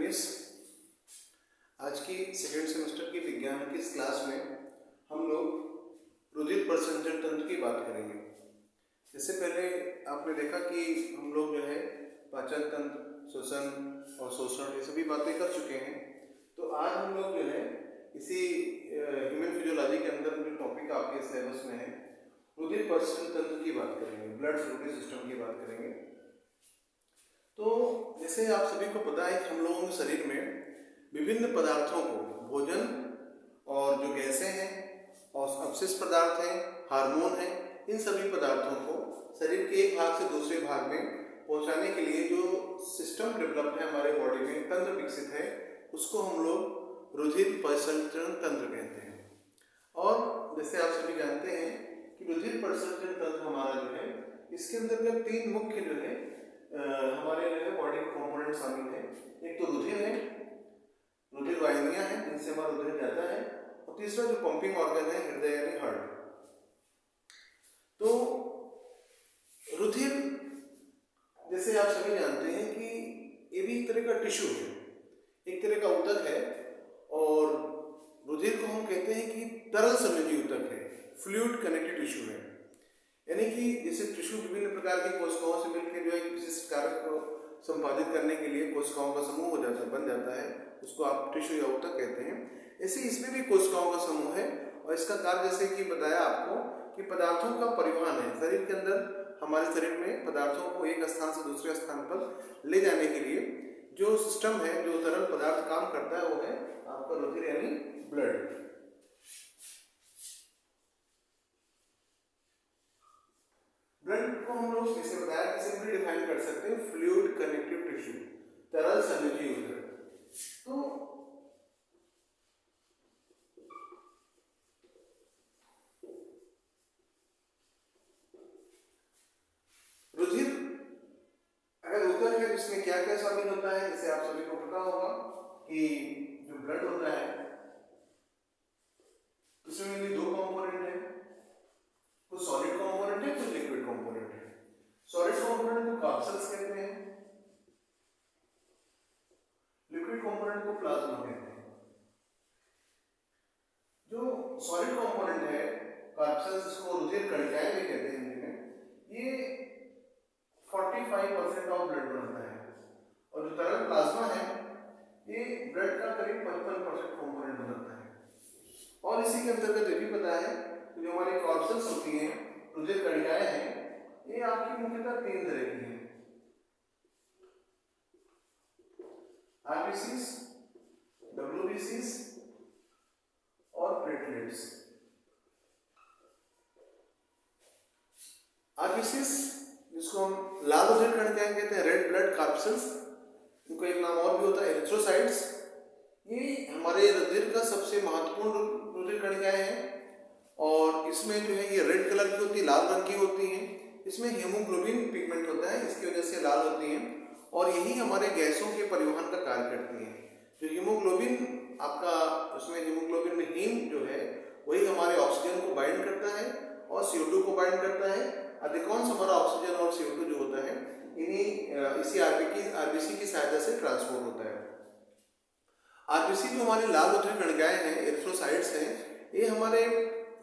Studies. आज की second semester की विज्ञान की इस क्लास में हम लोग रुधिर परिसंचरण तंत्र की बात करेंगे। इससे पहले आपने देखा कि हम लोग जो है पाचन तंत्र, श्वसन और शोषण ये सभी बातें कर चुके हैं। तो आज हम लोग जो है इसी ह्यूमन फिजियोलॉजी के अंदर जो टॉपिक आपके सिलेबस में है रुधिर परिसंचरण तंत्र की बात करेंगे, ब्लड सर्कुलेटरी सिस्टम की बात करेंगे। तो जैसे आप सभी को पता है कि हम लोगों के शरीर में विभिन्न पदार्थों को, भोजन और जो गैसें हैं और अपशिष्ट पदार्थ हैं, हार्मोन हैं, इन सभी पदार्थों को शरीर के एक भाग से दूसरे भाग में पहुंचाने के लिए जो सिस्टम डेवलप है हमारे बॉडी में, तंत्र विकसित है, उसको हम लोग रुधिर परिसंचरण तंत्र कहते हैं। और जैसे आप सभी जानते हैं कि रुधिर परिसंचरण तंत्र हमारा जो है इसके अंतर्गत तीन मुख्य जो है हमारे जो है बॉडी कंपोनेंट शामिल है। एक तो रुधिर है, रुधिर वाहिनियां हैं जिनसे हमारा रुधिर जाता है, और तीसरा जो पंपिंग ऑर्गन है हृदय यानी हार्ट। तो रुधिर जैसे आप सभी जानते हैं कि ये भी एक तरह का टिश्यू है, एक तरह का ऊतक है, और रुधिर को हम कहते हैं कि तरल संयोजी ऊतक है, फ्लूइड कनेक्टेड टिश्यू है। यानी कि जैसे टिश्यू विभिन्न प्रकार की कोशिकाओं से मिलकर जो है विशिष्ट कार्य को संपादित करने के लिए कोशिकाओं का समूह हो जाता है, बन जाता है, उसको आप टिश्यू या ऊतक कहते हैं। ऐसे इसमें भी कोशिकाओं का समूह है, और इसका कार्य जैसे कि बताया आपको कि पदार्थों का परिवहन है। शरीर के अंदर हमारे शरीर में पदार्थों को एक स्थान से दूसरे स्थान पर ले जाने के लिए जो सिस्टम है, जो तरल पदार्थ काम करता है, वो है आपका रुधिर यानी ब्लड। ब्लड को हम लोग जैसे बताया कि सिंपली डिफाइन कर सकते हैं फ्लूइड कनेक्टिव टिश्यू, तरल संयोजी ऊतक। तो रुधिर अगर ऊतक है जिसमें क्या क्या शामिल होता है, जैसे आप सभी को पता होगा कि जो ब्लड होता है उसमें भी दो कंपोनेंट है, कुछ सॉलिड कंपोनेंट है, कुछ लिक्विड कंपोनेंट है। सॉलिड कंपोनेंट को कैप्सूल्स कहते हैं, लिक्विड कंपोनेंट को प्लाज्मा कहते हैं। जो सॉलिड कंपोनेंट है कैप्सूल्स, इसको रुधिर कणिकाएं भी कहते हैं हिंदी में, ये 45% ऑफ ब्लड बनाता है, और जो तरल प्लाज्मा है ये ब्लड का करीब 55% कंपोनेंट बनाता है। और इसी के अंतर्गत ये भी पता है कि जो हमारी कैप्सूल्स होती हैं, रुधिर कणिकाएं हैं, ये आपकी मुख्यतः तीन तरह की हैं, आरबीसीज, डब्ल्यूबीसीज और प्लेटलेट्स। आरबीसीज जिसको हम लाल रुधिर कणिकाएं कहते हैं, रेड ब्लड कैप्सूल्स, इनको एक नाम और भी होता है एरिथ्रोसाइट्स। ये हमारे रुधिर का सबसे महत्वपूर्ण रुधिर कणिकाएं हैं, और इसमें जो है ये रेड कलर की होती है, लाल रंग की होती हैं। इसमें हीमोग्लोबिन पिगमेंट होता है, इसकी वजह से लाल होती हैं, और यही हमारे गैसों के परिवहन का कार्य करती हैं। जो हीमोग्लोबिन आपका, उसमें हीमोग्लोबिन में हीम जो है वही हमारे ऑक्सीजन को बाइंड करता है और CO2 को बाइंड करता है। अधिकांश हमारा ऑक्सीजन और CO2 जो होता है इसी आरबीसी की सहायता से ट्रांसपोर्ट होता है। आरबीसी जो हमारे लाल रुधिर कणिकाएं हैं, एरिथ्रोसाइट्स हैं, ये हमारे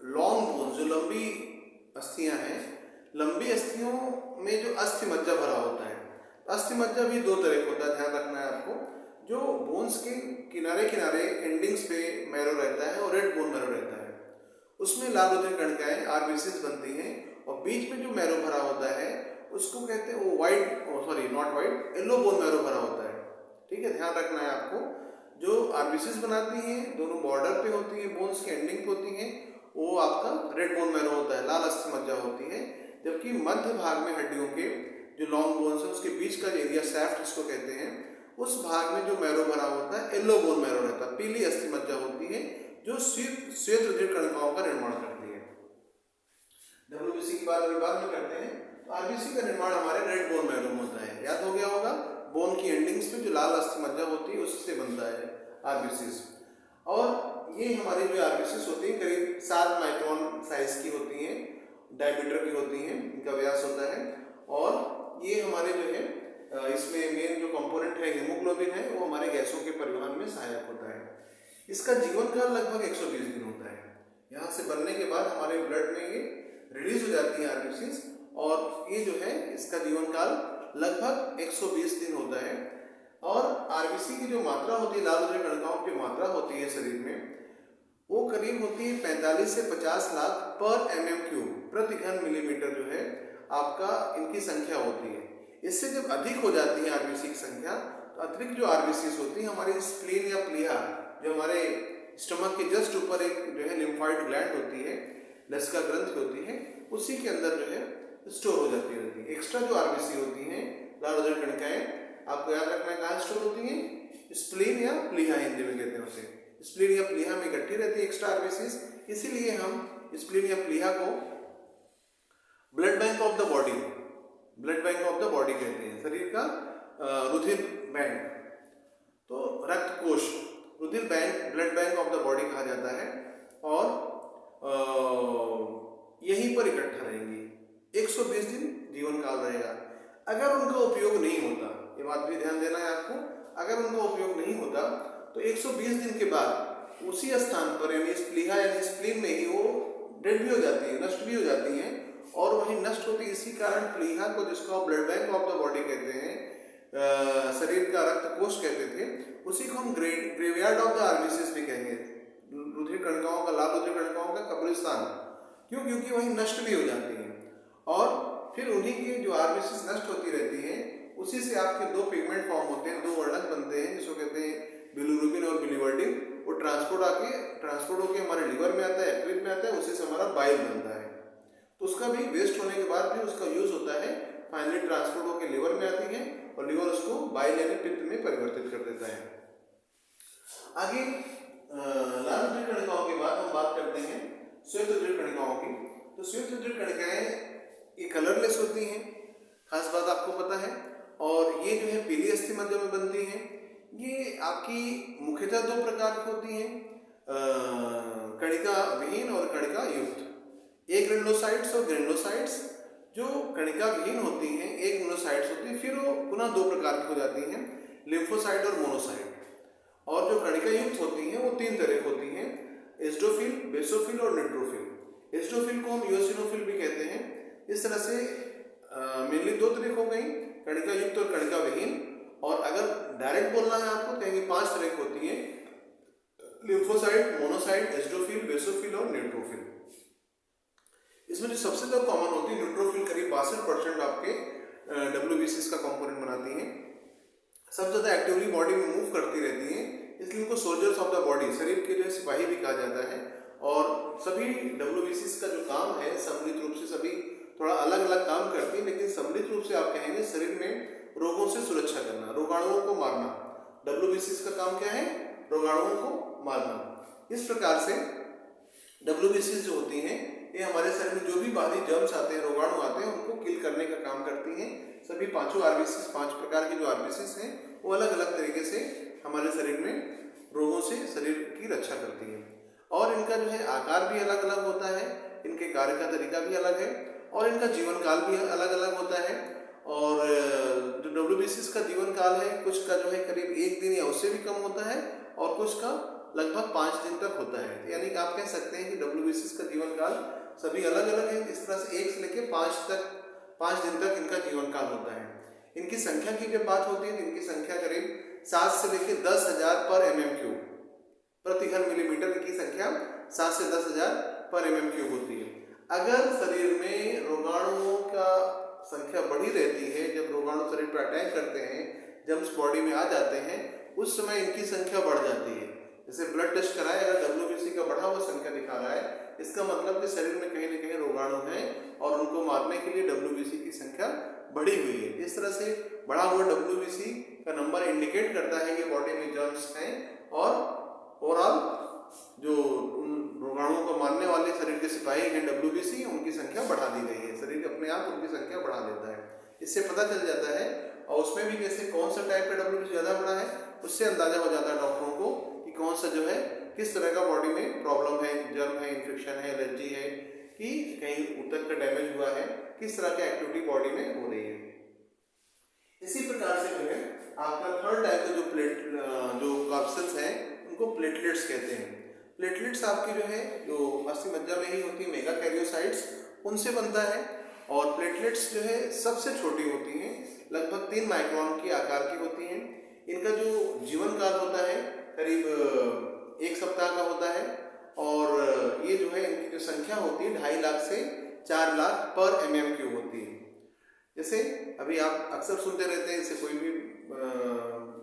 लॉन्ग बोन्स, जो लंबी अस्थियां हैं, लंबी अस्थियों में जो अस्थि मज्जा भरा होता है। अस्थि मज्जा भी दो तरह का होता है, ध्यान रखना है आपको। जो बोन्स के किनारे किनारे एंडिंग्स पे मैरो रहता है और रेड बोन मैरो रहता है, उसमें लाल रुधिर कणिकाएं आरबीसीज बनती हैं, और बीच में जो मैरो भरा होता है उसको कहते हैं वो येलो बोन मैरो भरा होता है। ठीक है, ध्यान रखना है आपको। जो आरबीसीज बनाती हैं दोनों बॉर्डर पे होती हैं, बोन्स के एंडिंग पे होती हैं, वो आपका रेड बोन मैरो होता है, लाल अस्थि मज्जा होती है। जबकि मध्य भाग में हड्डियों के जो लॉन्ग बोन्स है उसके बीच का एरिया, सैफ्ट जिसको कहते हैं, उस भाग में जो मैरो भरा होता है येलो बोन मैरो रहता है, पीली अस्थि मज्जा होती है, जो श्वेत रुधिर कणिकाओं का निर्माण करती है। डब्ल्यूबीसी की बात अभी बाद में करते हैं। तो आरबीसी का निर्माण हमारे रेड बोन मैरो में होता है, याद हो गया होगा। बोन की एंडिंग्स पे जो लाल अस्थि मज्जा होती है उससे बनता है आरबीसीज। और ये हमारी जो आरबीसीज होती है करीब 7 माइक्रोन साइज की होती हैं, डायमीटर की होती हैं, इनका व्यास होता है, और ये हमारे जो है इसमें मेन जो कंपोनेंट है हीमोग्लोबिन है, वो हमारे गैसों के परिवहन में सहायक होता है। इसका जीवन काल लगभग 120 दिन होता है। यहाँ से बनने के बाद हमारे ब्लड में ये रिलीज हो जाती है आरबीसीज, और ये जो है इसका जीवन काल लगभग 120 दिन होता है। और आरबीसी की जो मात्रा होती है, लाल रक्त कणिकाओं की मात्रा होती है शरीर में, वो करीब होती है 45 से 50 लाख पर mm³ प्रति घन मिलीमीटर जो है आपका इनकी संख्या होती है। इससे जब अधिक हो जाती है आरबीसी की संख्या, तो अतिरिक्त जो आरबीसी होती है हमारी स्प्लीन या प्लीहा, जो हमारे स्टमक के जस्ट ऊपर एक जो है लिम्फॉइड ग्लैंड होती है, लसिका ग्रंथि होती है, उसी के अंदर जो है स्टोर हो जाती रहती है। एक्स्ट्रा जो आरबीसी होती हैं लाल रक्त कणिकाएं, आपको याद रखना है कहाँ स्टोर होती हैं, स्प्लीन या प्लीहा हिंदी में कहते हैं उसे। स्प्लीन या प्लीहा में इकट्ठी रहती है एक्स्ट्रा आरबीसीज, इसीलिए हम स्प्लीन या प्लीहा को blood bank of the body, blood bank of the body कहते हैं, शरीर का रुधिर बैंक। तो रक्त कोश, रुधिर bank, blood bank of the body कहा जाता है, और यहीं पर इकट्ठा रहेंगी। 120 दिन जीवन काल रहेगा। अगर उनका उपयोग नहीं होता, ये बात भी ध्यान देना है आपको, अगर उनका उपयोग नहीं होता तो 120 दिन के बाद उसी स्थान पर यानी प्लीहा यानी स्प्लीन में ही वो डेड भी हो जाती है, नष्ट भी हो जाती हैं। और वही नष्ट होती है, इसी कारण प्लीहा को, जिसको आप blood bank of the body कहते हैं, शरीर का रक्त कोष कहते थे, उसी को हम ग्रेवयार्ड ऑफ द आरबीसीज भी कहेंगे। रुधिर कणिकाओं का, लाल रुधिर कणिकाओं का कब्रिस्तान। क्यों? क्योंकि वही नष्ट भी हो जाती हैं, और फिर उन्हीं की जो आरबीसीज नष्ट होती रहती हैं, उसी से आपके दो पिगमेंट फॉर्म होते हैं, दो वर्णक बनते हैं, जिसको कहते हैं बिलिरुबिन और बिलिवर्डिन। वो ट्रांसपोर्ट होकर हमारे लिवर में आता है, यकृत में आता है, उसी से हमारा बाइल बनता है। तो उसका भी वेस्ट होने के बाद भी उसका यूज होता है, फाइनली ट्रांसपोर्ट होकर लिवर में आती है, और लिवर उसको बाइल यानी पित्त में परिवर्तित कर देता है। आगे लाल रुधिर कणिकाओं के बाद हम बात करते हैं श्वेत रुधिर कणिकाओं की। तो श्वेत रुधिर कणिकाएं ये कलरलेस होती हैं, खास बात आपको पता है, और ये जो है पीली अस्थिमज्जा में बनती हैं। ये आपकी मुख्यतः दो प्रकार की होती हैं, कणिका विहीन और कणिका युक्त। एक ग्रेनुलोसाइट्स और ग्रेनुलोसाइट्स। जो कणिका विहीन होती हैं, एक ग्रेनुलोसाइट्स होती है, फिर वो पुनः दो प्रकार की हो जाती हैं, लिम्फोसाइट और मोनोसाइट। और जो कणिका युक्त होती हैं वो तीन तरह की होती हैं, एस्डोफिल, बेसोफिल और न्यूट्रोफिल। एस्डोफिल को हम यूसिनोफिल भी कहते हैं। इस तरह से मेनली दो तरह हो गई, कणिका युक्त और कणिका विहीन। और अगर डायरेक्ट बोलना है आपको, कहेंगे 5 तरह की होती हैं, लिम्फोसाइट, मोनोसाइट, एस्डोफिल, बेसोफिल और न्यूट्रोफिल। इसमें जो सबसे ज्यादा कॉमन होती है न्यूट्रोफिल, करीब 62% आपके डब्ल्यूबीसीज का कंपोनेंट बनाती हैं। सबसे ज्यादा एक्टिवली बॉडी में मूव करती रहती हैं, इसलिए उनको सोल्जर्स ऑफ द बॉडी, शरीर के जो सिपाही भी कहा जाता है। और सभी डब्ल्यूबीसीज का जो काम है, सम्मिलित रूप से सभी थोड़ा अलग अलग काम करती है, लेकिन सम्मिलित रूप से आप कहेंगे शरीर में रोगों से सुरक्षा करना, रोगाणुओं को मारना। डब्ल्यूबीसीज का काम क्या है? रोगाणुओं को मारना। इस प्रकार से डब्ल्यूबीसीज जो होती हैं, ये हमारे शरीर में जो भी बाहरी जर्म्स आते हैं, रोगाणु आते हैं, उनको किल करने का काम करती हैं। सभी पांचों आरबीसीज, 5 प्रकार की जो आरबीसीज हैं, वो अलग अलग तरीके से हमारे शरीर में रोगों से शरीर की रक्षा करती हैं। और इनका जो है आकार भी अलग अलग होता है, इनके कार्य का तरीका भी अलग है, और इनका जीवन काल भी अलग अलग होता है। और जो डब्ल्यूबीसीज का जीवन काल है, कुछ का जो है करीब 1 दिन या उससे भी कम होता है, और कुछ का लगभग 5 दिन तक होता है। यानी कि आप कह सकते हैं कि डब्ल्यूबीसीज का जीवन काल सभी अलग अलग है। इस तरह से 1 से लेकर 5 दिन तक इनका जीवन काल होता है। इनकी संख्या की जब बात होती है, तो इनकी संख्या करीब 7 से लेकर 10,000 पर mm³ प्रति घन मिलीमीटर की संख्या 7 से 10,000 पर mm³ होती है। अगर शरीर में रोगाणुओं का संख्या बढ़ी रहती है, जब रोगाणु शरीर पर अटैक करते हैं, जर्म्स बॉडी में आ जाते हैं, उस समय इनकी संख्या बढ़ जाती है। जैसे ब्लड टेस्ट कराए, अगर डब्ल्यूबीसी का बढ़ा हुआ संख्या दिखा रहा है, इसका मतलब कि शरीर में कहीं न कहीं रोगाणु हैं, और उनको मारने के लिए डब्ल्यूबीसी की संख्या बढ़ी हुई है। इस तरह से बढ़ा हुआ डब्ल्यूबीसी का नंबर इंडिकेट करता है कि बॉडी में जर्म्स हैं, और ओवरऑल जो रोगाणुओं को मारने वाले शरीर के सिपाही हैं डब्ल्यूबीसी, उनकी संख्या बढ़ा दी गई है। शरीर अपने आप उनकी संख्या बढ़ा देता है, इससे पता चल जाता है। और उसमें भी जैसे कौन सा टाइप का डब्ल्यूबीसी ज़्यादा बड़ा है, उससे अंदाजा हो जाता है डॉक्टरों को कि कौन सा जो है किस तरह का बॉडी में प्रॉब्लम है, जर्म है, इन्फेक्शन है, एलर्जी है, कि कहीं ऊतक का डैमेज हुआ है, किस तरह की एक्टिविटी बॉडी में हो रही है। इसी प्रकार से जो है आपका थर्ड टाइप का जो कॉर्पसेल्स हैं उनको प्लेटलेट्स कहते हैं। प्लेटलेट्स आपकी जो है जो अस्थि मज्जा में ही होती है, मेगा कैरियोसाइट्स, उनसे बनता है। और प्लेटलेट्स जो है सबसे छोटी होती हैं, लगभग 3 माइक्रोन की आकार की होती हैं। इनका जो जीवन काल होता है करीब 1 सप्ताह का होता है। और ये जो है इनकी जो संख्या होती है 2.5 लाख से 4 लाख पर mm³ होती है। जैसे अभी आप अक्सर सुनते रहते हैं, जैसे कोई भी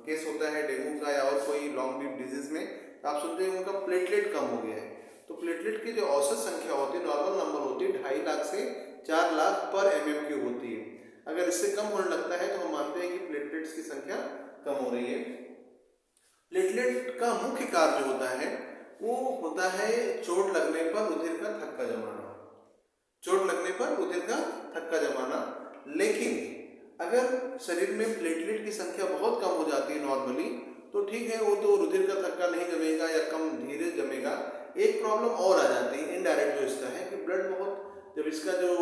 केस होता है डेंगू का या और कोई लॉन्ग लीव डिजीज में, तो आप सुनते हैं उनका प्लेटलेट कम हो गया है। तो प्लेटलेट की जो औसत संख्या होती है, नॉर्मल नंबर होती है 2.5 लाख से 4 लाख पर mm³ होती है। अगर इससे कम होने लगता है तो हम मानते हैं कि प्लेटलेट्स की संख्या कम हो रही है। प्लेटलेट का मुख्य कार्य होता है वो होता है चोट लगने पर रुधिर का थक्का जमाना, चोट लगने पर रुधिर का थक्का जमाना। लेकिन अगर शरीर में प्लेटलेट की संख्या बहुत कम हो जाती है नॉर्मली, तो ठीक है, वो तो रुधिर का थक्का नहीं जमेगा या कम धीरे जमेगा। एक प्रॉब्लम और आ जाती है इनडायरेक्ट जो इसका है कि ब्लड बहुत, जब इसका जो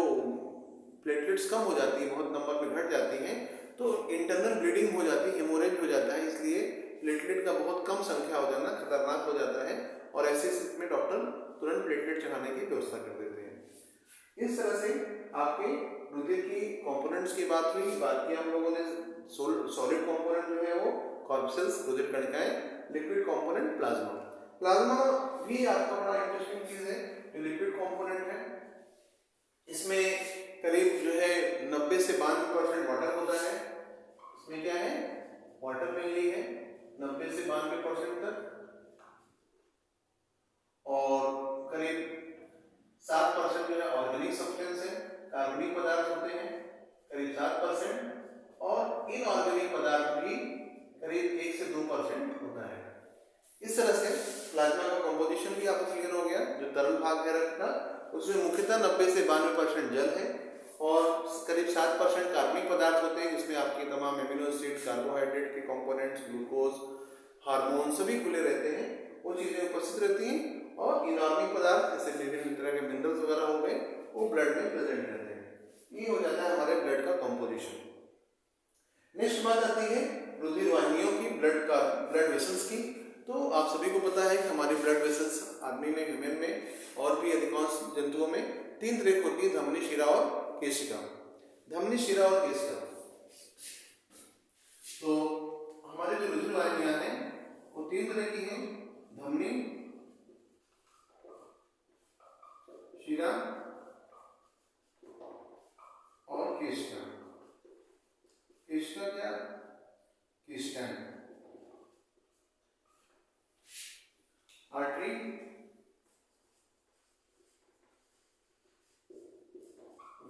प्लेटलेट्स कम हो जाती है, बहुत नंबर में घट जाती हैं, तो इंटरनल ब्लीडिंग हो जाती है, हेमोरेज हो जाता है। इसलिए प्लेटलेट का बहुत कम संख्या हो जाना खतरनाक हो जाता है और ऐसे स्थिति में डॉक्टर तुरंत प्लेटलेट चढ़ाने की व्यवस्था कर देते हैं। इस तरह से आपके रुधिर की कंपोनेंट्स की बात हुई। बात की हम लोगों ने सॉलिड कंपोनेंट जो है वो कॉर्पसेल्स, रुधिर कणिकाएं, लिक्विड कंपोनेंट प्लाज्मा। प्लाज्मा भी आपका बड़ा इंटरेस्टिंग चीज है जो लिक्विड कंपोनेंट है। इसमें करीब जो है 90 से 92% वाटर होता है। इसमें क्या है, वाटर मेनली है 90 से 92% तक, और करीब 7% जो है ऑर्गेनिक सब्सटेंस है, कार्बनिक पदार्थ होते हैं करीब 7%, और इनऑर्गेनिक पदार्थ भी करीब 1 से 2% होता है। इस तरह से प्लाज्मा का कंपोजिशन भी आपको क्लियर हो गया। जो तरल भाग है रक्त का, उसमें मुख्यतः 90 से 92% जल है और करीब 7% कार्बनिक पदार्थ होते हैं, जिसमें आपके तमाम एमिनो एसिड, कार्बोहाइड्रेट के कंपोनेंट्स, ग्लूकोज, हार्मोन सभी खुले रहते हैं, वो चीजें उपस्थित रहती हैं। और इनऑर्गेनिक पदार्थ जैसे विभिन्न तरह के मिनरल्स वगैरह हो गए, वो ब्लड में प्रेजेंट रहते हैं। ये हो जाता है हमारे ब्लड का कंपोजिशन। नेक्स्ट बात आती है रुधिर वाहिनियों की, ब्लड वेसल्स की। तो आप सभी को पता है कि हमारे ब्लड वेसल्स आदमी में, ह्यूमन में और भी अधिकांश जंतुओं में 3 तरह की होती है, धमनी, शिरा और केशिका। धमनी, शिरा और केशिका। तो हमारे जो रुधिर वाहिनियां हैं वो 3 तरह की हैं, धमनी, शिरा और केशिका। केशिका क्या, केशिकाएं, आर्टरी,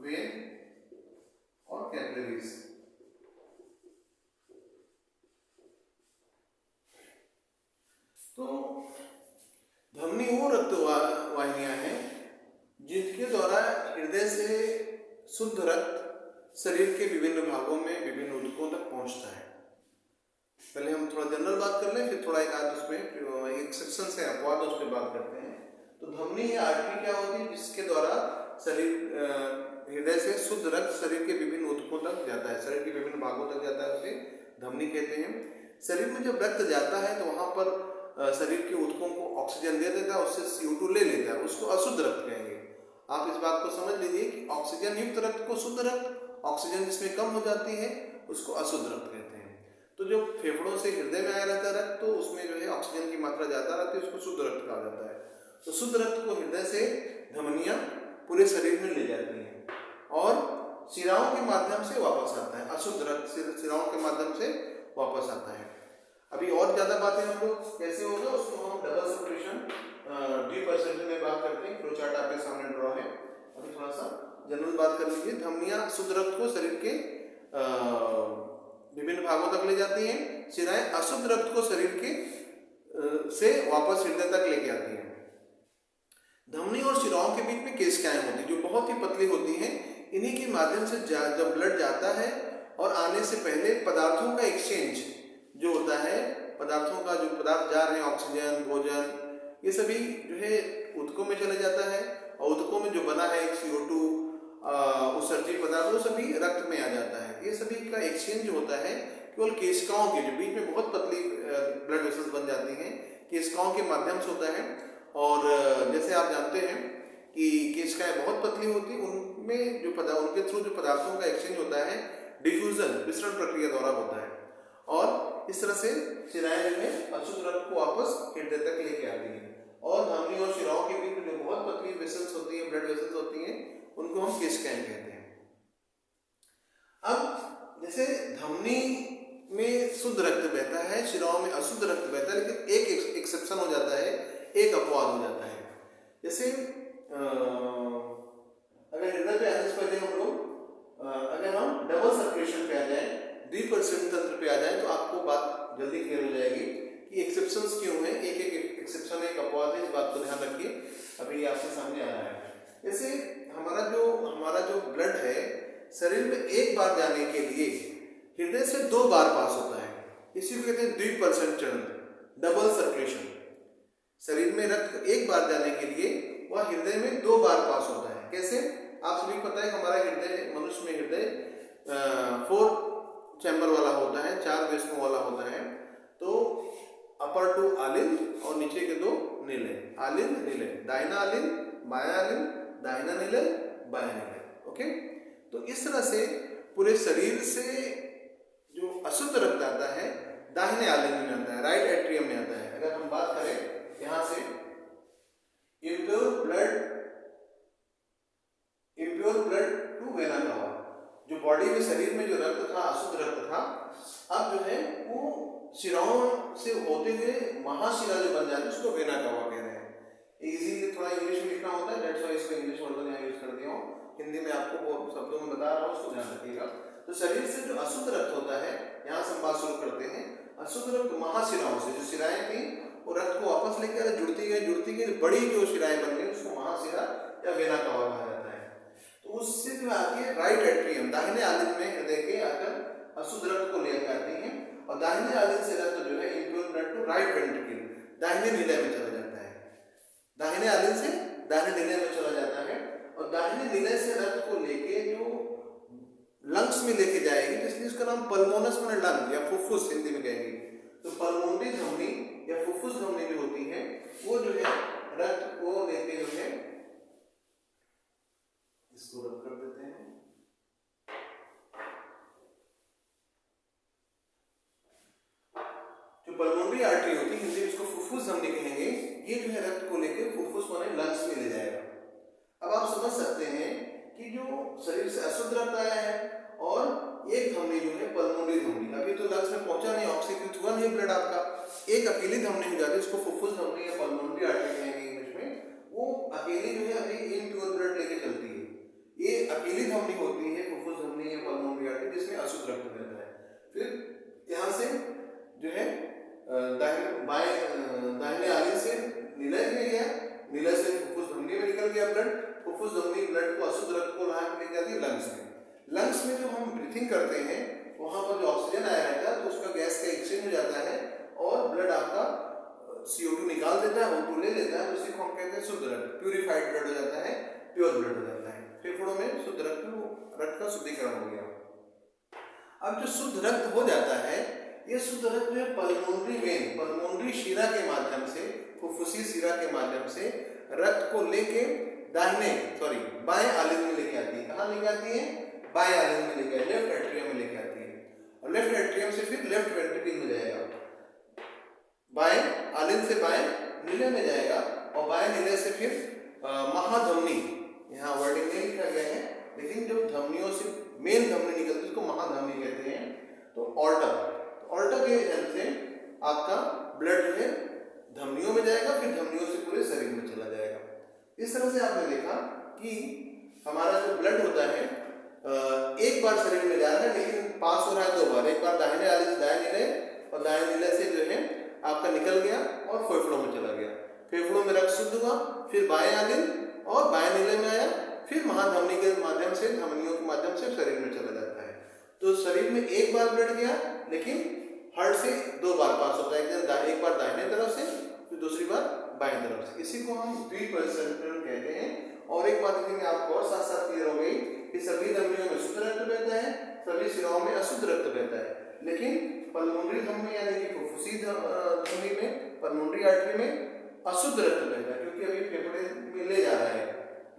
वेन और कैपिलरीज। तो धमनी वो रक्त वाहिनियां हैं जिनके द्वारा हृदय से शुद्ध रक्त शरीर के विभिन्न भागों में, विभिन्न ऊतकों तक पहुंचता है। पहले हम थोड़ा जनरल बात कर लें, फिर थोड़ा एक आध उसमें एक्सेप्शन से अपवाद उस पर बात करते हैं। तो धमनी या आर्टरी क्या होती है, जिसके द्वारा शरीर हृदय से शुद्ध रक्त शरीर के विभिन्न ऊतकों तक जाता है, शरीर के विभिन्न भागों तक जाता है, उसे धमनी कहते हैं। शरीर में जब रक्त जाता है तो वहां पर शरीर के ऊतकों को ऑक्सीजन दे देता है, उससे CO2 ले लेता है, उसको अशुद्ध रक्त कहेंगे। आप इस बात को समझ लीजिए कि ऑक्सीजन युक्त रक्त को शुद्ध रक्त, ऑक्सीजन जिसमें कम हो जाती है उसको अशुद्ध रक्त कहते हैं। तो जो फेफड़ों से हृदय में आया रहता है रक्त, तो उसमें जो है ऑक्सीजन की मात्रा ज्यादा रहती है, उसको शुद्ध रक्त कहा जाता है। तो शुद्ध रक्त को हृदय से धमनियां पूरे शरीर में ले जाती हैं और शिराओं के माध्यम से वापस आता है। अशुद्ध रक्त शिराओं के माध्यम से वापस आता है। अभी और ज्यादा बातें हम लोग कैसे होगा उसको हम डबल सब्स्टिट्यूशन डी परसेंट में बात करते हैं। फ्लो चार्ट आपके सामने ड्रॉ है, अभी थोड़ा सा जनरल बात कर लीजिए। धमनियां शुद्ध रक्त को शरीर के विभिन्न भागों तक ले जाती हैं, शिराएं अशुद्ध रक्त को शरीर के से वापस हृदय तक लेके आती हैं। धमनी और शिराओं के बीच में केशिकाएं होती हैं जो बहुत ही पतली होती हैं। इन्हीं के माध्यम से जब ब्लड जाता है और आने से पहले पदार्थों का एक्सचेंज जो होता है, पदार्थों का जो पदार्थ जा रहे हैं, ऑक्सीजन, भोजन, ये सभी जो है ऊतकों में चले जाता है और ऊतकों में जो बना है CO2 उत्सर्जित पदार्थ वो सभी रक्त में आ जाता है। है। ये सभी का एक्सचेंज जो होता है केवल केशिकाओं के जो बीच में बहुत पतली ब्लड वेसल्स बन जाती हैं केशिकाओं के माध्यम से होता है। और जैसे आप जानते हैं कि केशिकाएं बहुत पतली होती हैं, उनमें जो उनके थ्रू जो पदार्थों का एक्सचेंज होता है डिफ्यूजन विसरण प्रक्रिया द्वारा होता है और इस तरह से शिराएं जो है अशुद्ध रक्त को वापस हृदय तक लेके आती हैं। और धमनी और शिराओं के बीच में जो बहुत पतली वेसल्स होती है, ब्लड वेसल्स होती हैं, उनको हम केशिकाएं कहते हैं। अब जैसे धमनी में शुद्ध रक्त बहता है, शिराओं में अशुद्ध रक्त बहता है, लेकिन एक एक्सेप्शन हो जाता है, एक अपवाद हो जाता है। जैसे अगर हृदय पे आने से पहले हम लोग अगर हम डबल सर्कुलेशन पे आ जाए, द्विपरिसंचरण तंत्र पे आ जाए, तो आपको बात जल्दी क्लियर हो जाएगी कि एक्सेप्शंस क्यों हैं। एक एक एक्सेप्शन एक अपवाद है, इस बात को ध्यान रखिए। अभी आपके सामने आ रहा है। जैसे हमारा जो ब्लड है शरीर में एक बार जाने के लिए हृदय से 2 बार पास होता है, इसी को कहते हैं द्विपरिसंचरण, डबल सर्कुलेशन। शरीर में रक्त एक बार जाने के लिए वह हृदय में 2 बार पास होता है। कैसे? आप सभी को पता है हमारा हृदय, मनुष्य में हृदय 4 चैम्बर वाला होता है, 4 वेसलों वाला होता है। तो अपर 2 आलिन और नीचे के 2 निलय, आलिन निलय, दाहिना आलिन बायां आलिन, दाहिना निलय बायां निलय। ओके, तो इस तरह से पूरे शरीर से जो अशुद्ध रक्त आता है दाहिने आलिन में आता है, राइट एट्रियम में आता है। अगर हम बात करें यहां से इम्प्योर ब्लड टू वेना कवा, जो बॉडी में शरीर में जो रक्त था, अशुद्ध रक्त था, अब जो है वो शिराओं से होते हुए महाशिरा जो बन जाती है उसको वेना कवा कह रहे हैं। इजीली थोड़ा इंग्लिश में लिखना होता है, दैट्स व्हाई इसको इंग्लिश वर्ड यहाँ यूज कर दिया हूँ। हिंदी में आपको वो शब्दों में बता रहा हूँ, उसको ध्यान रखिएगा। तो शरीर से जो अशुद्ध रक्त होता है, यहाँ से हम बात शुरू करते हैं। अशुद्ध रक्त महाशिराओं से, जो शिराएं थी वो रक्त को वापस लेकर जुड़ती गई बड़ी जो शिराएं बन गई उसको महाशिरा या वेना कवा कहा जाता है। तो उससे जो आती है राइट एट्रियम, दाहिने आलिन में हृदय के आकर अशुद्ध रक्त को लेकर आती है और दाहिने आलिन से रक्त जो है impure blood to right ventricle, दाहिने निलय में चला जाता है। दाहिने आलिन से दाहिने निलय में चला जाता है और दाहिने निलय से रक्त को लेके जो लंग्स में लेके जाएगी, इसलिए उसका नाम पल्मोनस में लंग या फुफ्फुस हिंदी में कहेंगे। तो पल्मोनरी धमनी या फुफ्फुस धमनी जो होती है वो जो है रक्त को लेके जो है, इसको रब कर देते हैं, जो पल्मोनरी आर्टरी होती है हिंदी में इसको फुफ्फुस धमनी कहेंगे, ये जो है रक्त को लेकर फुफ्फुस माने लंग्स में ले जाएगा। अब आप समझ सकते हैं कि जो शरीर से अशुद्ध रक्त आया है और एक धमनी जो है पल्मोनरी धमनी, अभी तो लंग्स में पहुंचा नहीं, ऑक्सीजन हुआ नहीं ब्लड आपका, एक अकेली धमनी हो जाती है, इसको फुफ्फुस धमनी या पल्मोनरी आर्टरी कहेंगे इंग्लिश में। वो अकेली जो है अभी इम्प्योर ब्लड लेके चलती है। ये अकेली धमनी होती है फुफ्फुस धमनी या पल्मोनरी आर्टरी, जिसमें अशुद्ध रक्त रहता है। फिर यहाँ से जो है दाहिने आलिन से निलय में गया, निलय से फुफ्फुस धमनी में निकल गया ब्लड, फुफ्फुस धमनी ब्लड को अशुद्ध रक्त को वहां ले जाती है लंग्स में। लंग्स में जो हम ब्रीथिंग करते हैं वहां पर जो ऑक्सीजन आया रहता है तो उसका गैस का एक्सचेंज हो जाता है और ब्लड आपका CO2 निकाल देता है, O2 ले लेता है, उसी को हम कहते हैं शुद्ध रक्त, प्यूरिफाइड ब्लड हो जाता है, प्योर ब्लड हो जाता है। फेफड़ों में शुद्ध रक्त का शुद्धिकरण हो गया। अब जो शुद्ध रक्त हो जाता है, ये शुद्ध रक्त जो है पल्मोनरी वेन, पल्मोनरी शिरा के माध्यम से, फुफ्फुसी शिरा के माध्यम से रक्त को लेके बाएं आलिन में लेके आती है। कहाँ लेके आती है? बाएं आलिन में लेके, लेफ्ट एट्रियम में लेके आती है और लेफ्ट एट्रियम से फिर लेफ्ट वेंट्रिकल में जाएगा, बाएं आलिन से बाएं निलय में जाएगा और बाएं निलय से फिर महाधमनी, यहाँ वर्डिंग नहीं लिखा गया है लेकिन जो धमनियों से मेन धमनी निकलती है उसको महाधमनी कहते हैं। तो ऑल्टर के हेल्प से आपका ब्लड जो है धमनियों में जाएगा, फिर धमनियों से पूरे शरीर में चला जाएगा। इस तरह से आपने देखा कि हमारा जो ब्लड होता है एक बार शरीर में जा रहा है लेकिन पास हो रहा है 2 बार, एक बार दाहिने आलिन से दाएं निलय और दाएं निलय से जो है आपका निकल गया और फेफड़ों में चला गया, फेफड़ों में रक्त शुद्ध हुआ, फिर बाएं आलिन और बाएं निलय में आया, फिर महाधमनी के माध्यम से, धमनियों के माध्यम से शरीर में चला जाता है। तो शरीर में एक बार ब्लड गया लेकिन हार्ट से 2 बार पास होता है, एक बार दाहिने तरफ से फिर दूसरी बार बाएं तरफ से, इसी को हम द्विपरिसंचरण कहते हैं। और एक बात इसमें आपको और साथ साथ क्लियर हो गई कि सभी धमनियों में शुद्ध रक्त बहता है, सभी शिराओं शिराओं में अशुद्ध रक्त बहता है, लेकिन पल्मोनरी धमनी यानी कि फुफ्फुसी धमनी में, पल्मोनरी आर्टरी में अशुद्ध रक्त बहता है, क्योंकि अभी फेफड़े में ले जा रहा है।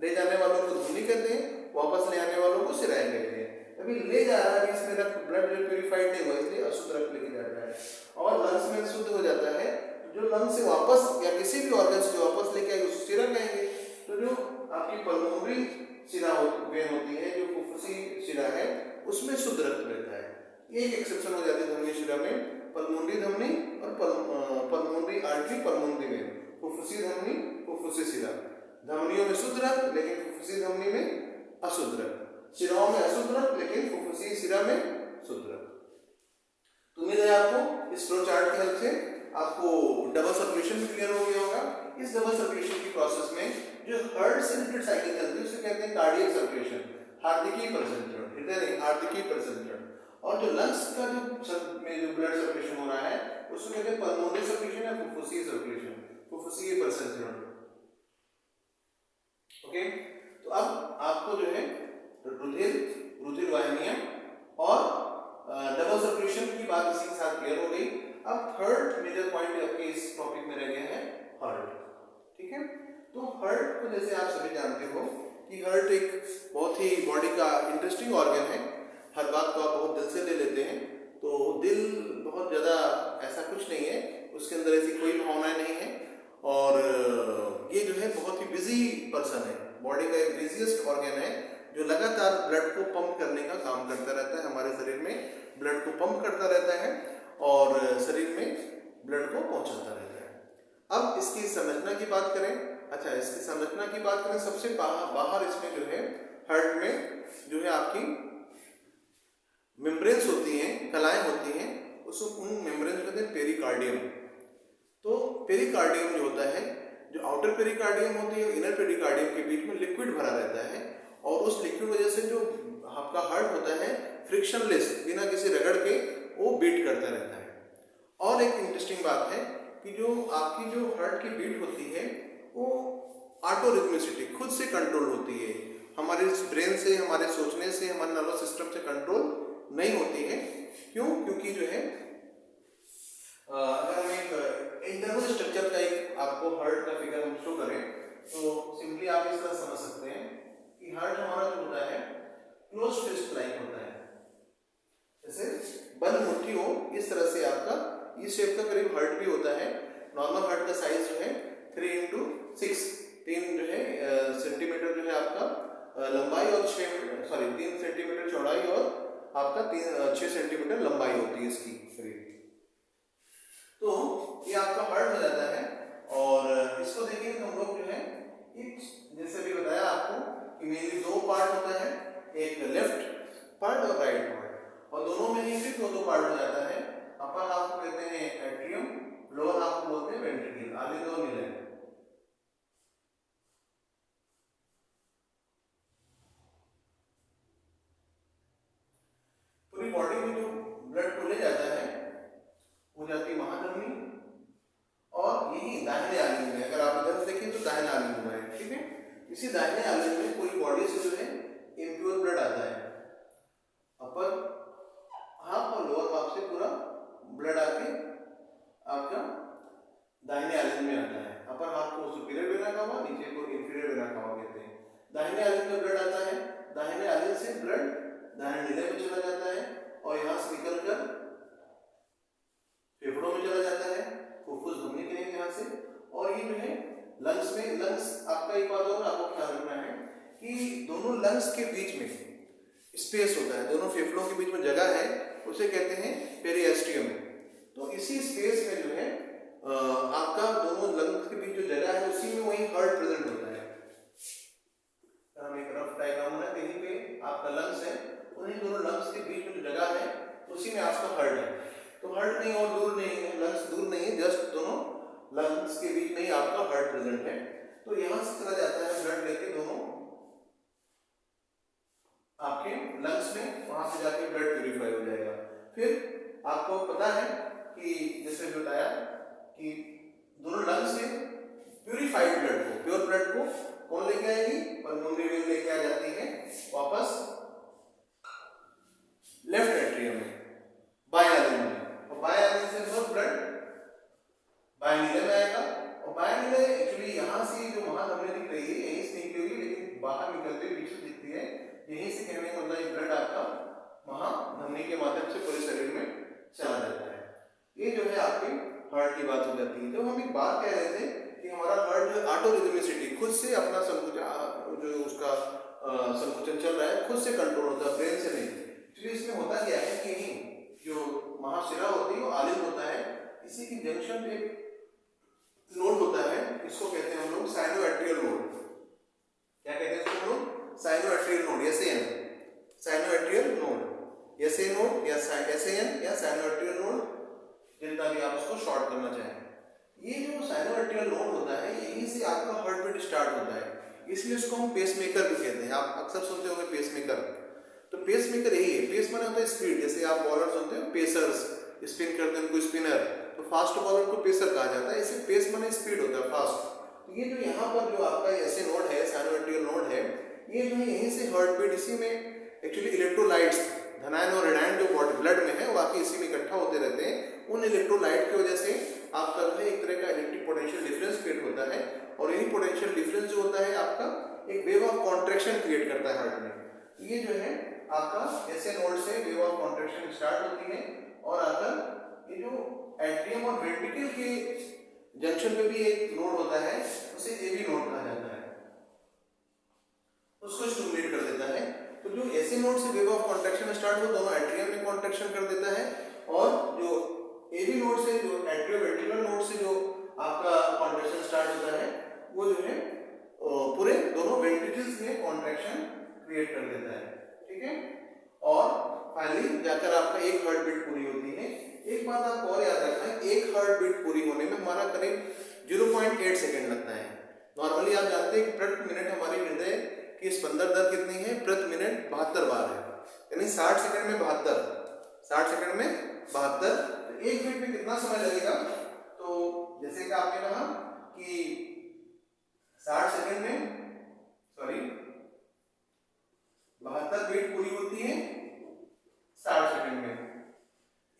ले जाने वालों को धमनी कहते हैं, वापस ले आने वालों को शिराएं कहते हैं। अभी ले जा रहा है, इसमें रक्त ब्लड जो प्यूरिफाइड नहीं हुआ, इसलिए अशुद्ध रक्त लेके जाता है और लंग्स में शुद्ध हो जाता है। जो लंग्स से वापस या किसी भी ऑर्गन से जो वापस लेके आए उसको शिरा कहेंगे। तो जो आपकी पल्मोनरी शिरा वेन होती है, जो फुफ्फुसी शिरा है, उसमें शुद्ध रक्त बहता है। एक एक्सेप्शन हो जाती है धमनी शिरा में, पल्मोनरी धमनी और पल्मोनरी आर्टरी, पल्मोनरी वेन, फुफ्फुसी धमनी, फुफ्फुसी शिरा। धमनियों में शुद्ध रक्त लेकिन फुफ्फुसी धमनी में अशुद्ध रक्त, शिराओं में अशुद्ध रक्त लेकिन फुफ्फुसी शिरा में शुद्ध रक्त। तो उम्मीद है आपको इस फ्लो चार्ट की हेल्प से आपको डबल सर्कुलेशन भी क्लियर हो गया होगा। इस डबल सर्कुलेशन की प्रोसेस में जो हार्ट से रिलेटेड साइकिल चलती है उसे कहते हैं कार्डियक सर्कुलेशन, हार्दिकीय परिसंचरण, हृदय नहीं हार्दिकीय परिसंचरण। और जो लंग्स का जो ब्लड सर्कुलेशन हो रहा है उसको कहते हैं पल्मोनरी सर्कुलेशन या फुफ्फुसीय सर्कुलेशन, फुफ्फुसीय परिसंचरण। ओके, तो अब आपको जो है रुधिर वाहिनियां और डबल सर्कुलेशन की बात इसी के साथ क्लियर हो गई। अब थर्ड मेजर पॉइंट आपके इस टॉपिक में रह गया है हार्ट। ठीक है, तो हार्ट को जैसे आप सभी जानते हो कि हार्ट एक बहुत ही बॉडी का इंटरेस्टिंग ऑर्गन है। हर बात को आप बहुत दिल से ले लेते हैं। तो दिल बहुत ज़्यादा ऐसा कुछ नहीं है, उसके अंदर ऐसी कोई भावनाएं नहीं है और ये जो है बहुत ही बिजी पर्सन है, बॉडी का एक बिजीएस्ट ऑर्गन है जो लगातार ब्लड को पंप करने का काम करता रहता है। हमारे शरीर में ब्लड को पंप करता रहता है और शरीर में ब्लड को पहुंचाता रहता है। अब इसकी संरचना की बात करें, अच्छा इसकी संरचना की बात करें, सबसे बाहर इसमें जो है हार्ट में जो है आपकी मेम्ब्रेन्स होती हैं, कलाएं होती हैं, उसको उन मेम्ब्रेन्स को कहते हैं पेरिकार्डियम। तो पेरिकार्डियम जो होता है, जो आउटर पेरिकार्डियम होती है, इनर पेरिकार्डियम के बीच में लिक्विड भरा रहता है और उस लिक्विड वजह से जो आपका हार्ट होता है फ्रिक्शनलेस, बिना किसी रगड़ के वो बीट करता रहता है। और एक इंटरेस्टिंग बात है कि जो आपकी जो हार्ट की बीट होती है वो ऑटोरिथमिसिटी, खुद से कंट्रोल होती है, हमारे ब्रेन से, हमारे सोचने से, हमारे नर्वस सिस्टम से कंट्रोल नहीं होती है। क्यों? क्योंकि जो है अगर हम एक इंटरनल स्ट्रक्चर का एक आपको हार्ट का फिगर हम शो करें तो सिंपली आप इस तरह समझ सकते हैं कि हार्ट हमारा जो होता है क्लोज फिस्ट लाइक होता है, जैसे बंद मुट्ठी हो, इस तरह से आपका इस शेप का करीब हार्ट भी होता है। नॉर्मल हार्ट का साइज जो है 3x6, 3 जो है सेंटीमीटर जो है आपका लंबाई और 3 सेंटीमीटर चौड़ाई और आपका 6 सेंटीमीटर लंबाई होती है इसकी करीब। तो ये आपका हार्ट हो जाता है और इसको देखिए हम लोग जो है जैसे भी बताया आपको कि मेनली 2 पार्ट होता है, एक लेफ्ट पार्ट और राइट पार्ट, और दोनों में ही फिर 2 पार्ट हो जाता है। अपर हाफ को कहते हैं एट्रियम, लोअर हाफ को बोलते हैं वेंट्रिकल, आगे 2 मिले। पूरी बॉडी में जो ब्लड को ले जाता है वो जाती है महाधमनी और यही दाहिने आलिंग में, अगर आप इधर देखें तो दाहिने आलिंग में है। ठीक है, इसी दाहिने आलिंग में पूरी बॉडी से जो है इम्प्योर ब्लड आता है। अपर हाफ और लोअर हाफ से पूरा ब्लड आके आपका दाहिने आलिंग में आता है। अपर हाफ को सुपीरियर वेना कावा, नीचे को इंफीरियर वेना कावा कहते हैं। दाहिने आलिंग में ब्लड आता है, दाहिने आलिंग से ब्लड दाहिने नीले में चला जाता है और यहाँ से निकलकर फेफड़ों में चला जाता है, फुफ्फुस धमनी कहेंगे यहाँ से, और ये जो है लंग्स में, लंग्स आपका एक बात और आपको ख्याल रखना है कि दोनों लंग्स के बीच में स्पेस होता है, दोनों फेफड़ों के बीच में जगह है, उसे कहते हैं पेरिएस्ट्रियम। तो इसी स्पेस में जो है आपका दोनों लंग्स के बीच जो जगह है उसी में वही हार्ट प्रेजेंट होता है। हम एक रफ डायग्राम बना, कहीं पे आपका लंग्स है, उन्हीं दोनों लंग्स के बीच में जो जगह है उसी में आपका हार्ट है। तो हार्ट नहीं और दूर नहीं है, लंग्स दूर नहीं है, जस्ट दोनों लंग्स के बीच में ही आपका हार्ट प्रेजेंट है। तो यहां से चला जाता है ब्लड लेके दोनों आपके लंग्स में, वहां से जाके ब्लड प्यूरिफाई हो जाएगा। फिर आपको पता है कि जैसे बताया कि दोनों लंग्स से प्यूरिफाइड ब्लड को, प्योर ब्लड को कौन लेके आएगी? पल्मोनरी वेन लेके आ जाती है वापस लेफ्ट एट्रियम तो हम एक बात कह रहे थे कि हमारा हार्ट जो ऑटोरिदमिसिटी खुद से अपना जो उसका संकुचन चल रहा है खुद से कंट्रोल होता है, ब्रेन से नहीं। एक्चुअली इसमें होता क्या है कि जो महाशिरा होती है वो आलिव होता है, इसी की जंक्शन पे नोड होता है, इसको कहते हैं हम लोग साइनोएट्रियल नोड। क्या कहते हैं इसको हम लोग? Sinoatrial node, SAN, sinoatrial node, SA node या एसएएन या साइनोएट्रियल नोड, जितना भी आप उसको शॉर्ट करना चाहें। ये जो साइनोएट्रियल नोड होता है यहीं से आपका हार्ट बीट स्टार्ट होता है, इसलिए इसको हम पेसमेकर भी कहते हैं। आप अक्सर सुनते होंगे पेसमेकर, तो पेसमेकर यही है। पेस माने होता है स्पीड, जैसे आप बॉलर सुनते हैं पेसर्स स्पिन करते हैं उनको स्पिनर, तो फास्ट बॉलर को पेसर कहा जाता है। इसे पेस माने स्पीड होता है, फास्ट। तो ये जो यहाँ पर जो आपका ऐसे नोड है, साइनोएट्रियल नोड है, ये जो है यहीं से हार्ट बीट, इसी में एक्चुअली इलेक्ट्रोलाइट्स धनायन और ऋणायन जो बॉडी ब्लड में है बाकी इसी में इकट्ठा होते रहते हैं। उन इलेक्ट्रोलाइट की वजह से आपका जो है एक तरह का इलेक्ट्रिक पोटेंशियल डिफरेंस क्रिएट होता है, और यही पोटेंशियल डिफरेंस जो होता है आपका एक वेव ऑफ कॉन्ट्रैक्शन क्रिएट करता है हार्ट में। ये जो है आपका ऐसे नोड से वेव ऑफ कॉन्ट्रैक्शन स्टार्ट होती है और आकर ये जो एट्रियम और वेंट्रिकल के जंक्शन पे भी एक नोड होता है, उसे एवी नोड कहा जाता है, उसको स्टिमुलेट कर देता है। तो जो ऐसे नोड से वेव ऑफ कॉन्ट्रैक्शन स्टार्ट हो, दोनों एट्रियम में कॉन्ट्रैक्शन कर देता है, और जो एवी नोड से, जो एट्रियो वेंट्रिकुलर नोड से जो आपका कॉन्ट्रैक्शन स्टार्ट होता है, वो जो है पूरे दोनों वेंट्रिकल्स में कॉन्ट्रैक्शन क्रिएट कर देता है, ठीक है। और फाइनली जाकर आपका एक हार्ट बीट पूरी होती है। एक बात आपको और याद रखना है, एक हार्ट बीट पूरी होने में हमारा करीब 0.8 सेकेंड लगता है। नॉर्मली आप जानते हैं कि प्रति मिनट हमारे हृदय की स्पंदन दर कितनी है? प्रति मिनट 72 बार है, यानी 60 सेकंड में 72, 60 सेकंड में 72। तो एक बीट में कितना समय लगेगा? तो जैसे कि आपने कहा कि 60 सेकंड में 72 बीट पूरी होती है 60 सेकंड में।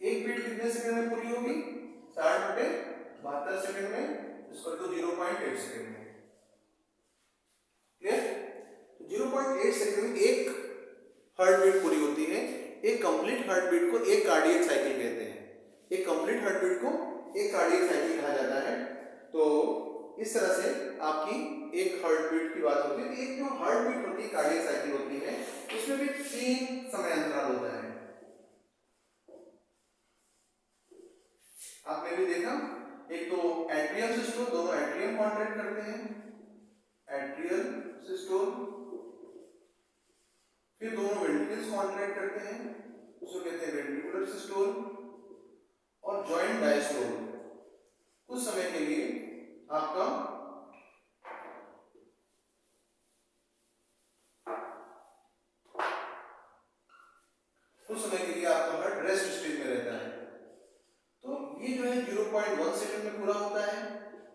एक बीट कितने सेकंड में पूरी होगी? 60 बटे 72 सेकंड में, इसको तो 0.8 सेकंड में। क्लियर? 0.8 सेकंड में एक हार्ट बीट पूरी होती है। एक कंप्लीट हार्ट बीट को एक कार्डियक साइकिल कहते हैं। एक कंप्लीट हार्ट बीट को एक कार्डियक साइकिल कहा जाता है। तो इस तरह से आपकी एक हार्ट बीट की बात होती है। एक जो हार्ट बीट होती है, कार्डियक साइकिल होती है, उसमें भी 3 समय अंतराल होता है। आपने भी देखा, एक तो एट्रियल सिस्टोल, दोनों एट्रियम कॉन्ट्रैक्ट करते हैं, एट्रियल सिस्टोल, फिर दोनों वेंट्रिकल्स कॉन्ट्रैक्ट करते हैं, उसको कहते हैं वेंट्रिकुलर सिस्टोल, और जॉइंट डायस्टोल। कुछ समय के लिए आपका हार्ट रेस्ट स्टेज में रहता है। तो ये जो है 0.1 सेकंड में पूरा होता है,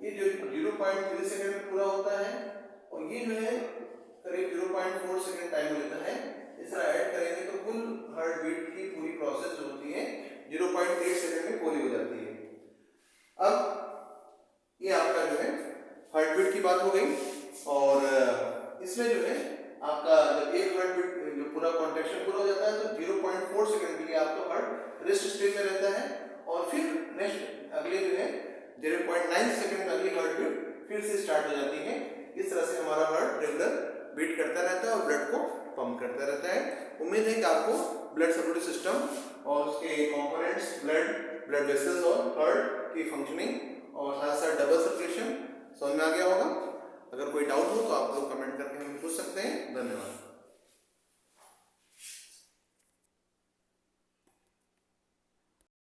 ये जो 0.3 सेकंड में पूरा होता है, और ये जो है करीब 0.4 सेकंड टाइम लेता है। इस तरह ऐड करेंगे तो कुल हार्ट बीट की पूरी प्रोसेस जो होती है 0.8 सेकंड में पूरी हो जाती है। अब ये आपका जो है हार्ट बीट की बात हो गई, और इसमें जो है आपका जब एक हार्ट बीट जो पूरा कॉन्ट्रैक्शन पूरा हो जाता है तो 0.4 सेकंड के लिए आपका हार्ट रेस्ट स्टेज में रहता है, और फिर नेक्स्ट अगले जो है 0.9 सेकंड अगली हार्ट बीट फिर से स्टार्ट हो जाती है। इस तरह से हमारा हार्ट रेगुलर बीट करता रहता है और ब्लड को पंप करता रहता है। उम्मीद है कि आपको ब्लड सर्कुलेटरी सिस्टम और उसके कंपोनेंट्स, ब्लड वेसल्स और हार्ट की फंक्शनिंग और साथ साथ डबल सर्कुलेशन समझ में आ गया होगा। अगर कोई डाउट हो तो आप लोग कमेंट करके हमें पूछ सकते हैं। धन्यवाद।